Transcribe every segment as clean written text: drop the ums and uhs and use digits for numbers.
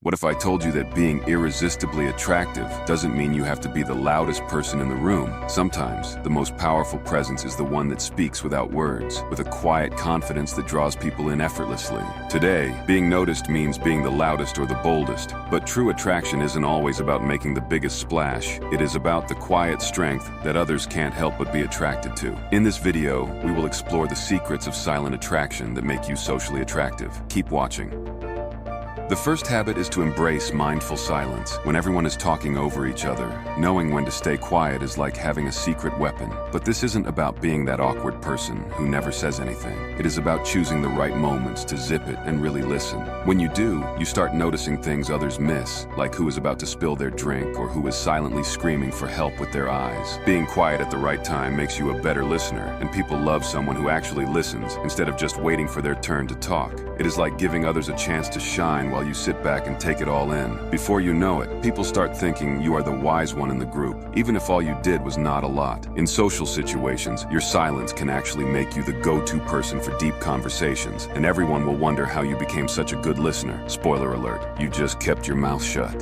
What if I told you that being irresistibly attractive doesn't mean you have to be the loudest person in the room? Sometimes, the most powerful presence is the one that speaks without words, with a quiet confidence that draws people in effortlessly. Today, being noticed means being the loudest or the boldest, but true attraction isn't always about making the biggest splash. It is about the quiet strength that others can't help but be attracted to. In this video, we will explore the secrets of silent attraction that make you socially attractive. Keep watching. The first habit is to embrace mindful silence. When everyone is talking over each other, knowing when to stay quiet is like having a secret weapon. But this isn't about being that awkward person who never says anything. It is about choosing the right moments to zip it and really listen. When you do, you start noticing things others miss, like who is about to spill their drink or who is silently screaming for help with their eyes. Being quiet at the right time makes you a better listener, and people love someone who actually listens instead of just waiting for their turn to talk. It is like giving others a chance to shine while you sit back and take it all in. Before you know it, people start thinking you are the wise one in the group, even if all you did was not a lot. In social situations, your silence can actually make you the go-to person for deep conversations, and everyone will wonder how you became such a good listener. Spoiler alert, you just kept your mouth shut.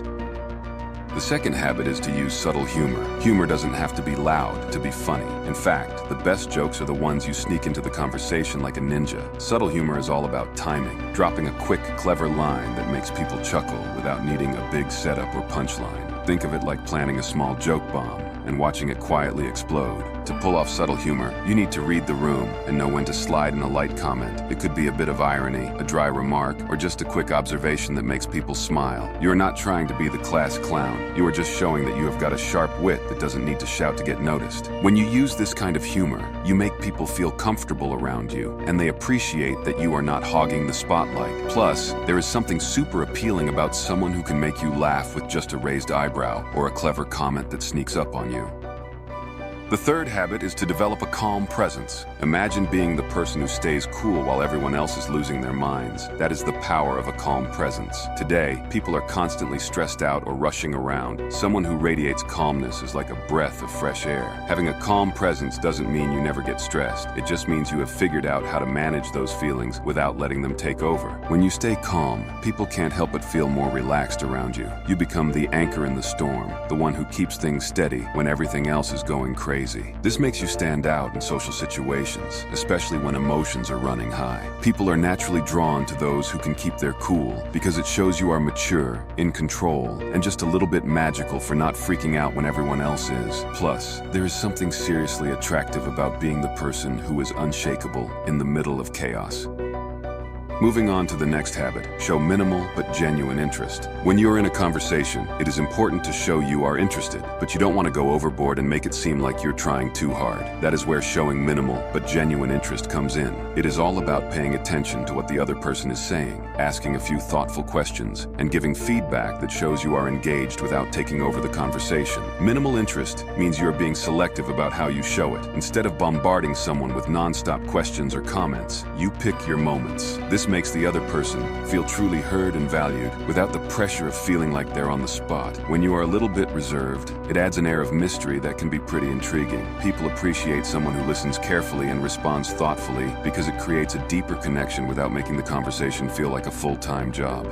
The second habit is to use subtle humor. Humor doesn't have to be loud to be funny. In fact, the best jokes are the ones you sneak into the conversation like a ninja. Subtle humor is all about timing, dropping a quick, clever line that makes people chuckle without needing a big setup or punchline. Think of it like planting a small joke bomb and watching it quietly explode. To pull off subtle humor, you need to read the room and know when to slide in a light comment. It could be a bit of irony, a dry remark, or just a quick observation that makes people smile. You are not trying to be the class clown. You are just showing that you have got a sharp wit that doesn't need to shout to get noticed. When you use this kind of humor, you make people feel comfortable around you, and they appreciate that you are not hogging the spotlight. Plus, there is something super appealing about someone who can make you laugh with just a raised eyebrow or a clever comment that sneaks up on you. The third habit is to develop a calm presence. Imagine being the person who stays cool while everyone else is losing their minds. That is the power of a calm presence. Today, people are constantly stressed out or rushing around. Someone who radiates calmness is like a breath of fresh air. Having a calm presence doesn't mean you never get stressed. It just means you have figured out how to manage those feelings without letting them take over. When you stay calm, people can't help but feel more relaxed around you. You become the anchor in the storm, the one who keeps things steady when everything else is going crazy. This makes you stand out in social situations, especially when emotions are running high. People are naturally drawn to those who can keep their cool because it shows you are mature, in control, and just a little bit magical for not freaking out when everyone else is. Plus, there is something seriously attractive about being the person who is unshakable in the middle of chaos. Moving on to the next habit, show minimal but genuine interest. When you're in a conversation, it is important to show you are interested, but you don't want to go overboard and make it seem like you're trying too hard. That is where showing minimal but genuine interest comes in. It is all about paying attention to what the other person is saying, asking a few thoughtful questions, and giving feedback that shows you are engaged without taking over the conversation. Minimal interest means you are being selective about how you show it. Instead of bombarding someone with non-stop questions or comments, you pick your moments. This makes the other person feel truly heard and valued without the pressure of feeling like they're on the spot. When you are a little bit reserved, it adds an air of mystery that can be pretty intriguing. People appreciate someone who listens carefully and responds thoughtfully because it creates a deeper connection without making the conversation feel like a full-time job.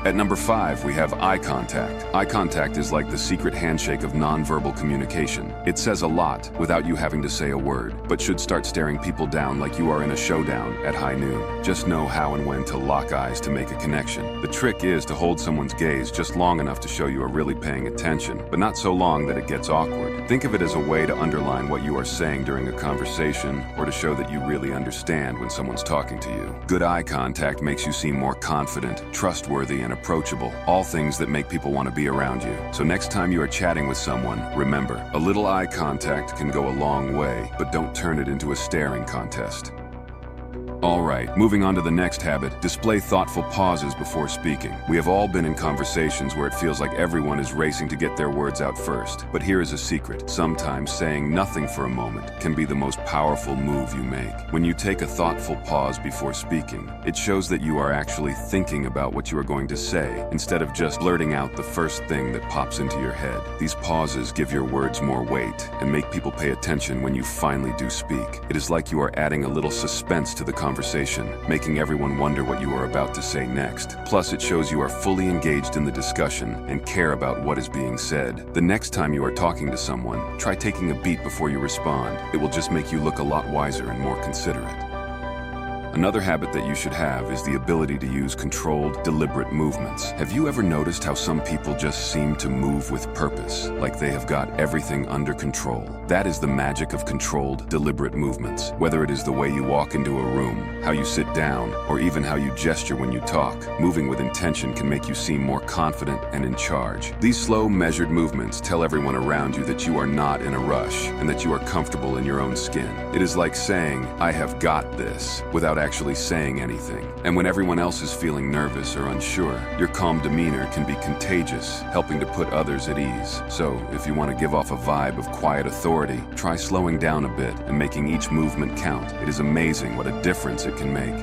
At number 5, we have eye contact. Eye contact is like the secret handshake of nonverbal communication. It says a lot without you having to say a word, but should start staring people down like you are in a showdown at high noon. Just know how and when to lock eyes to make a connection. The trick is to hold someone's gaze just long enough to show you are really paying attention, but not so long that it gets awkward. Think of it as a way to underline what you are saying during a conversation or to show that you really understand when someone's talking to you. Good eye contact makes you seem more confident, trustworthy, and approachable, all things that make people want to be around you. So next time you are chatting with someone, remember, a little eye contact can go a long way, but don't turn it into a staring contest. All right, moving on to the next habit, display thoughtful pauses before speaking. We have all been in conversations where it feels like everyone is racing to get their words out first. But here is a secret. Sometimes saying nothing for a moment can be the most powerful move you make. When you take a thoughtful pause before speaking, it shows that you are actually thinking about what you are going to say, instead of just blurting out the first thing that pops into your head. These pauses give your words more weight and make people pay attention when you finally do speak. It is like you are adding a little suspense to the conversation conversation, making everyone wonder what you are about to say next. Plus, it shows you are fully engaged in the discussion and care about what is being said. The next time you are talking to someone, try taking a beat before you respond. It will just make you look a lot wiser and more considerate. Another habit that you should have is the ability to use controlled, deliberate movements. Have you ever noticed how some people just seem to move with purpose, like they have got everything under control? That is the magic of controlled, deliberate movements. Whether it is the way you walk into a room, how you sit down, or even how you gesture when you talk, moving with intention can make you seem more confident and in charge. These slow, measured movements tell everyone around you that you are not in a rush and that you are comfortable in your own skin. It is like saying, "I have got this," without actually saying anything. And when everyone else is feeling nervous or unsure, your calm demeanor can be contagious, helping to put others at ease. So, if you want to give off a vibe of quiet authority, try slowing down a bit and making each movement count. It is amazing what a difference it can make.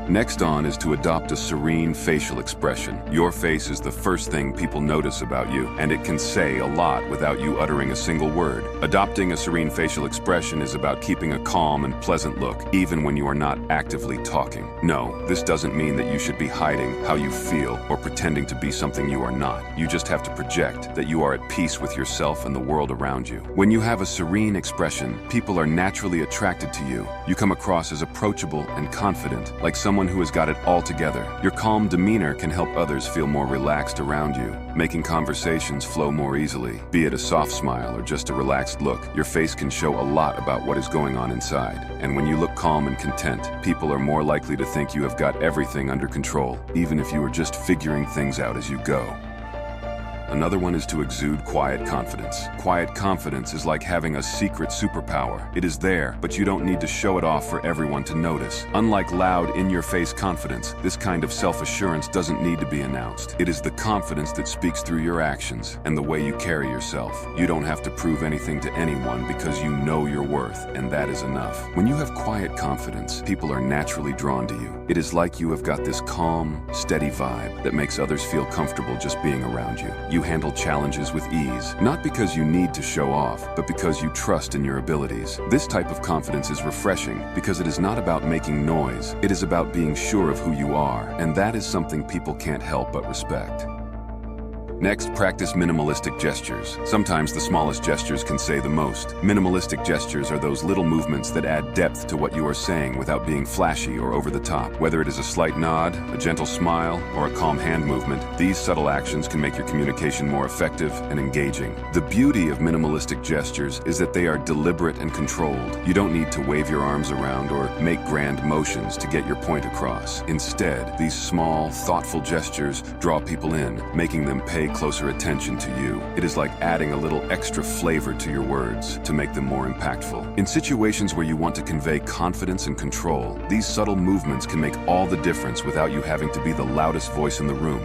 Next on is to adopt a serene facial expression. Your face is the first thing people notice about you, and it can say a lot without you uttering a single word. Adopting a serene facial expression is about keeping a calm and pleasant look, even when you are not actively talking. No, this doesn't mean that you should be hiding how you feel or pretending to be something you are not. You just have to project that you are at peace with yourself and the world around you. When you have a serene expression, people are naturally attracted to you. You come across as approachable and confident, like someone who has got it all together. Your calm demeanor can help others feel more relaxed around you, making conversations flow more easily. Be it a soft smile or just a relaxed look, your face can show a lot about what is going on inside. And when you look calm and content, people are more likely to think you have got everything under control, even if you are just figuring things out as you go. Another one is to exude quiet confidence. Quiet confidence is like having a secret superpower. It is there, but you don't need to show it off for everyone to notice. Unlike loud, in-your-face confidence, this kind of self-assurance doesn't need to be announced. It is the confidence that speaks through your actions and the way you carry yourself. You don't have to prove anything to anyone because you know your worth, and that is enough. When you have quiet confidence, people are naturally drawn to you. It is like you have got this calm, steady vibe that makes others feel comfortable just being around you. You handle challenges with ease, not because you need to show off, but because you trust in your abilities. This type of confidence is refreshing because it is not about making noise. It is about being sure of who you are, and that is something people can't help but respect. Next, practice minimalistic gestures. Sometimes the smallest gestures can say the most. Minimalistic gestures are those little movements that add depth to what you are saying without being flashy or over the top. Whether it is a slight nod, a gentle smile, or a calm hand movement, these subtle actions can make your communication more effective and engaging. The beauty of minimalistic gestures is that they are deliberate and controlled. You don't need to wave your arms around or make grand motions to get your point across. Instead, these small, thoughtful gestures draw people in, making them pay closer attention to you. It is like adding a little extra flavor to your words to make them more impactful. In situations where you want to convey confidence and control, these subtle movements can make all the difference without you having to be the loudest voice in the room.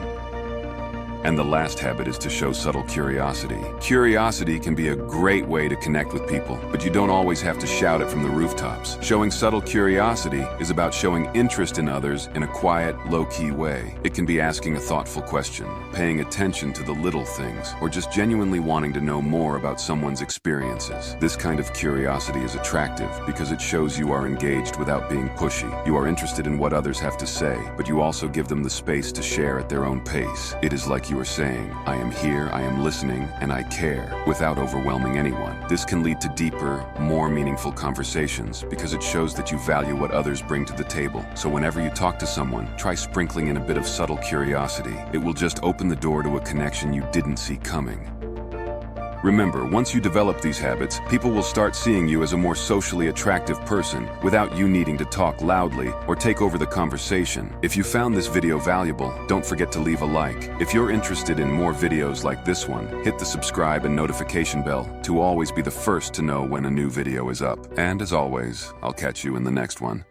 And the last habit is to show subtle curiosity. Curiosity can be a great way to connect with people, but you don't always have to shout it from the rooftops. Showing subtle curiosity is about showing interest in others in a quiet, low-key way. It can be asking a thoughtful question, paying attention to the little things, or just genuinely wanting to know more about someone's experiences. This kind of curiosity is attractive because it shows you are engaged without being pushy. You are interested in what others have to say, but you also give them the space to share at their own pace. It is like you are saying, "I am here, I am listening, and I care," without overwhelming anyone. This can lead to deeper, more meaningful conversations because it shows that you value what others bring to the table. So whenever you talk to someone, try sprinkling in a bit of subtle curiosity. It will just open the door to a connection you didn't see coming. Remember, once you develop these habits, people will start seeing you as a more socially attractive person without you needing to talk loudly or take over the conversation. If you found this video valuable, don't forget to leave a like. If you're interested in more videos like this one, hit the subscribe and notification bell to always be the first to know when a new video is up. And as always, I'll catch you in the next one.